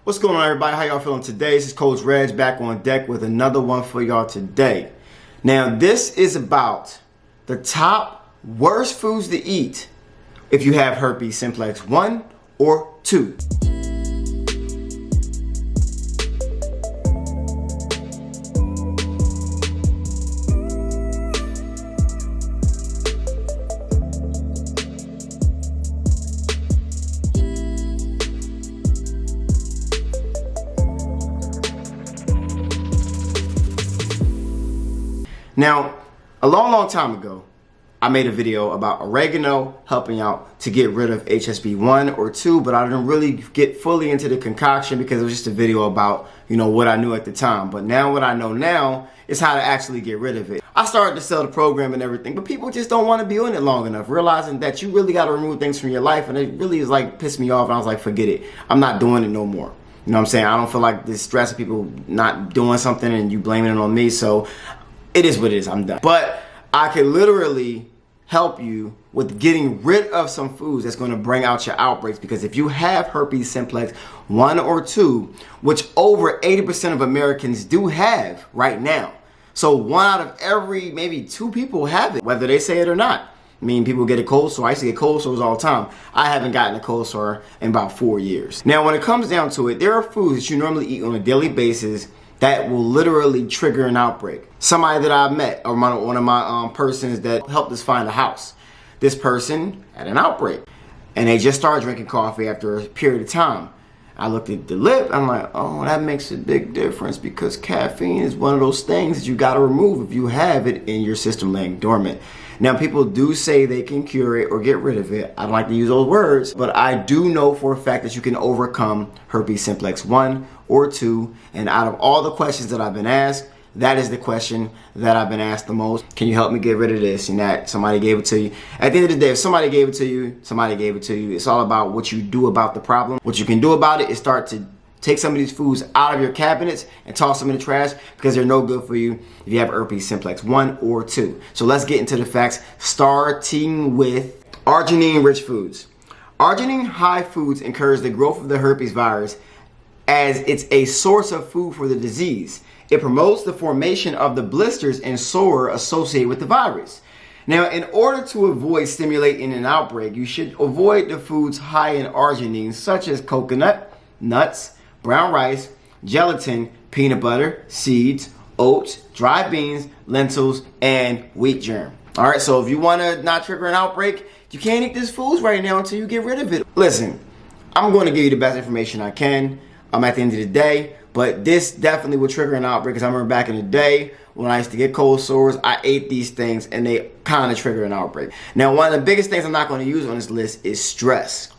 What's going on, everybody? How y'all feeling today? This is Coach Reg back on deck with another one for y'all today. Now, this is about the top worst foods to eat if you have herpes simplex 1 or 2. Now, a long time ago, I made a video about oregano helping out to get rid of HSV 1 or 2, but I didn't really get fully into the concoction because it was just a video about, what I knew at the time. But now what I know now is how to actually get rid of it. I started to sell the program and everything, but people just don't want to be on it long enough, realizing that you really got to remove things from your life, and it really is like pissed me off, and I was like, forget it. I'm not doing it no more. You know what I'm saying? I don't feel like this stress of people not doing something and you blaming it on me, so it is what it is. I'm done. But I can literally help you with getting rid of some foods that's going to bring out your outbreaks, because if you have herpes simplex 1 or 2, which over 80% of Americans do have right now, so 1 out of every maybe 2 people have it, whether they say it or not. I mean, people get a cold sore. I used to get cold sores all the time. I haven't gotten a cold sore in about 4 years. Now, when it comes down to it, there are foods that you normally eat on a daily basis that will literally trigger an outbreak. Somebody that I met, or one of my persons that helped us find a house, this person had an outbreak, and they just started drinking coffee after a period of time. I looked at the lip, I'm like, oh, that makes a big difference, because caffeine is one of those things that you got to remove if you have it in your system laying dormant. Now, people do say they can cure it or get rid of it. I don't like to use those words, but I do know for a fact that you can overcome herpes simplex 1 or 2. And out of all the questions that I've been asked, that is the question that I've been asked the most. Can you help me get rid of this? And that somebody gave it to you. At the end of the day, if somebody gave it to you, somebody gave it to you. It's all about what you do about the problem. What you can do about it is start to take some of these foods out of your cabinets and toss them in the trash, because they're no good for you if you have herpes simplex 1 or 2. So let's get into the facts, starting with arginine-rich foods. Arginine-high foods encourage the growth of the herpes virus, as it's a source of food for the disease. It promotes the formation of the blisters and sore associated with the virus. Now, in order to avoid stimulating an outbreak, you should avoid the foods high in arginine, such as coconut, nuts, brown rice, gelatin, peanut butter, seeds, oats, dried beans, lentils, and wheat germ. All right, so if you want to not trigger an outbreak, you can't eat these foods right now until you get rid of it. Listen, I'm going to give you the best information I can at the end of the day, but this definitely will trigger an outbreak, because I remember back in the day when I used to get cold sores, I ate these things and they kind of trigger an outbreak. Now, one of the biggest things I'm not going to use on this list is stress.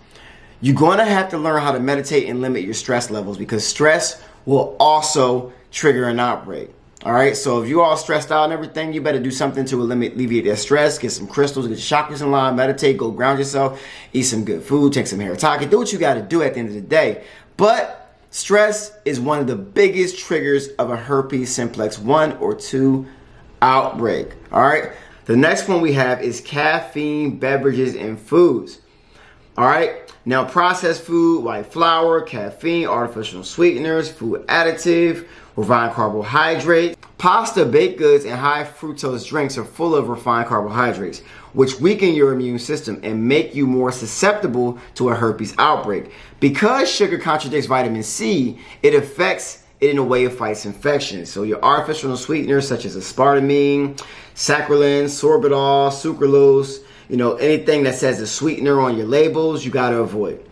You're going to have to learn how to meditate and limit your stress levels, because stress will also trigger an outbreak. All right, so if you're all stressed out and everything, you better do something to alleviate that stress. Get some crystals, get your chakras in line, meditate, go ground yourself, eat some good food, take some haritaki, do what you got to do at the end of the day. But stress is one of the biggest triggers of a herpes simplex 1 or 2 outbreak. All right, the next one we have is caffeine beverages and foods. All right, now processed food like flour, caffeine, artificial sweeteners, food additive, refined carbohydrates, pasta, baked goods, and high fructose drinks are full of refined carbohydrates, which weaken your immune system and make you more susceptible to a herpes outbreak. Because sugar contradicts vitamin C, it affects it in a way it fights infections. So your artificial sweeteners such as aspartame, saccharin, sorbitol, sucralose, anything that says a sweetener on your labels, you got to avoid.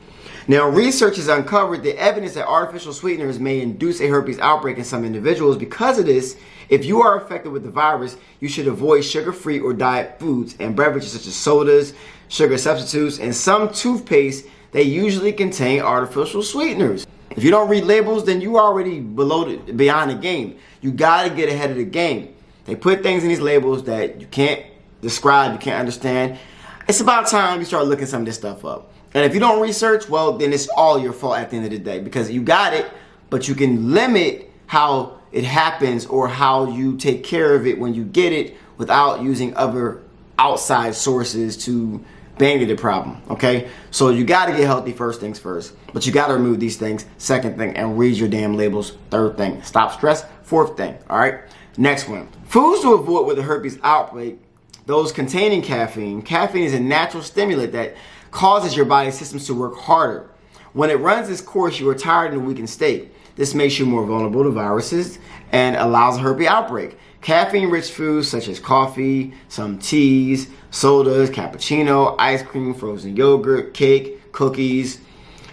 Now, research has uncovered the evidence that artificial sweeteners may induce a herpes outbreak in some individuals. Because of this, if you are affected with the virus, you should avoid sugar-free or diet foods and beverages such as sodas, sugar substitutes, and some toothpaste. They usually contain artificial sweeteners. If you don't read labels, then you already beyond the game. You got to get ahead of the game. They put things in these labels that you can't describe, you can't understand. It's about time you start looking some of this stuff up. And if you don't research, well, then it's all your fault at the end of the day, because you got it, but you can limit how it happens or how you take care of it when you get it without using other outside sources to Band-aid problem, okay? So you gotta get healthy first things first, but you gotta remove these things, second thing, and read your damn labels, third thing. Stop stress, fourth thing, all right? Next one. Foods to avoid with a herpes outbreak, those containing caffeine. Caffeine is a natural stimulant that causes your body's systems to work harder. When it runs its course, you are tired and a weakened state. This makes you more vulnerable to viruses and allows a herpes outbreak. Caffeine-rich foods such as coffee, some teas, sodas, cappuccino, ice cream, frozen yogurt, cake, cookies.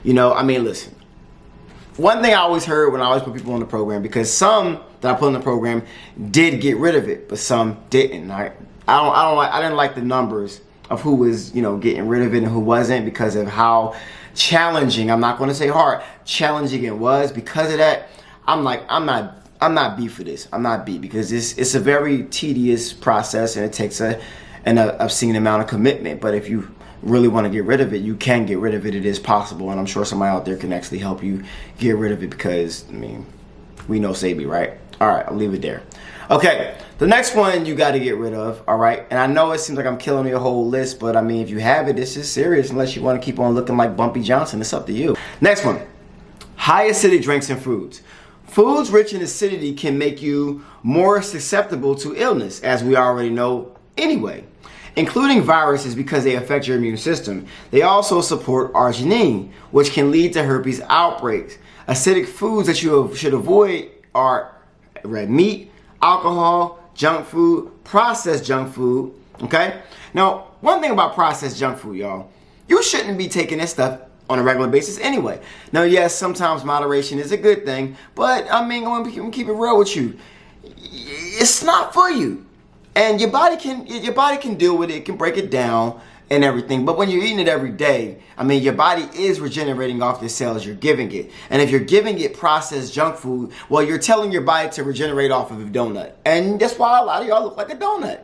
Listen. One thing I always heard when I always put people on the program, because some that I put on the program did get rid of it, but some didn't. I didn't like the numbers of who was, getting rid of it and who wasn't, because of how challenging, I'm not going to say hard, challenging it was. Because of that, I'm not B for this. I'm not B, because it's a very tedious process and it takes an obscene amount of commitment. But if you really want to get rid of it, you can get rid of it. It is possible, and I'm sure somebody out there can actually help you get rid of it, because we know Sabi, right? All right, I'll leave it there. Okay, the next one you got to get rid of, all right? And I know it seems like I'm killing your whole list, but if you have it, this is serious. Unless you want to keep on looking like Bumpy Johnson, it's up to you. Next one, high acidic drinks and foods. Foods rich in acidity can make you more susceptible to illness, as we already know anyway, including viruses, because they affect your immune system. They also support arginine, which can lead to herpes outbreaks. Acidic foods that you should avoid are red meat, alcohol, junk food, processed junk food, okay? Now, one thing about processed junk food, y'all, you shouldn't be taking this stuff on a regular basis anyway. Now, yes, sometimes moderation is a good thing, but I'm going to keep it real with you. It's not for you. And your body can deal with it, can break it down and everything. But when you're eating it every day, your body is regenerating off the cells you're giving it. And if you're giving it processed junk food, well, you're telling your body to regenerate off of a donut. And that's why a lot of y'all look like a donut.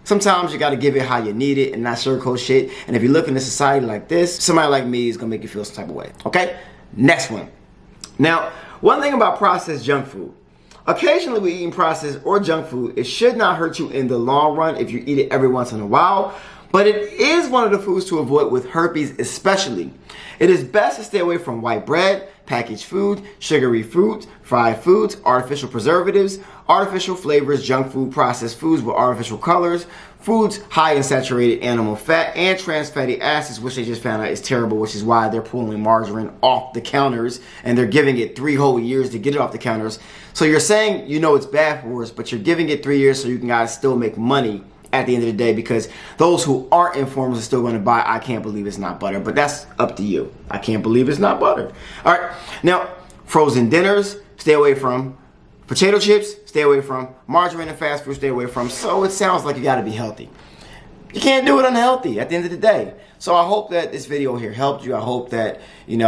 Sometimes you got to give it how you need it and not sugarcoat shit. And if you look in a society like this, somebody like me is going to make you feel some type of way. Okay? Next one. Now, one thing about processed junk food. Occasionally when eating processed or junk food, it should not hurt you in the long run if you eat it every once in a while. But it is one of the foods to avoid with herpes especially. It is best to stay away from white bread, packaged food, sugary fruit, fried foods, artificial preservatives, artificial flavors, junk food, processed foods with artificial colors, foods high in saturated animal fat and trans fatty acids, which they just found out is terrible, which is why they're pulling margarine off the counters and they're giving it 3 whole years to get it off the counters. So you're saying it's bad for us, but you're giving it 3 years so you can guys still make money at the end of the day, because those who aren't informed are still going to buy I can't believe it's not butter. But that's up to you. I can't believe it's not butter. All right. Now, frozen dinners, stay away from. Potato chips, stay away from. Margarine and fast food, stay away from. So it sounds like you got to be healthy. You can't do it unhealthy at the end of the day. So I hope that this video here helped you. I hope that, you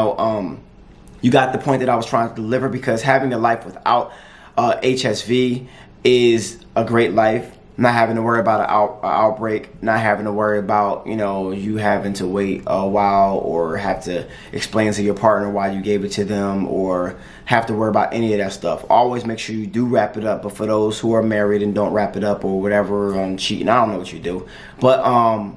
got the point that I was trying to deliver, because having a life without HSV is a great life. Not having to worry about an outbreak, not having to worry about, you having to wait a while or have to explain to your partner why you gave it to them, or have to worry about any of that stuff. Always make sure you do wrap it up. But for those who are married and don't wrap it up or whatever, cheating, I don't know what you do. But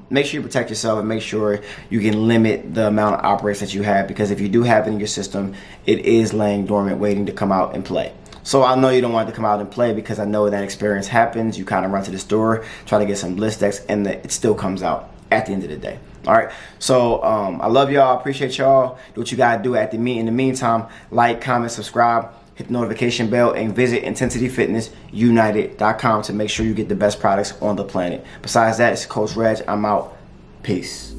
make sure you protect yourself and make sure you can limit the amount of outbreaks that you have, because if you do have it in your system, it is laying dormant waiting to come out and play. So I know you don't want it to come out and play, because I know that experience happens. You kind of run to the store, try to get some Blistex, and it still comes out at the end of the day. All right. So I love y'all. I appreciate y'all. Do what you got to do in the meantime, like, comment, subscribe, hit the notification bell, and visit IntensityFitnessUnited.com to make sure you get the best products on the planet. Besides that, it's Coach Reg. I'm out. Peace.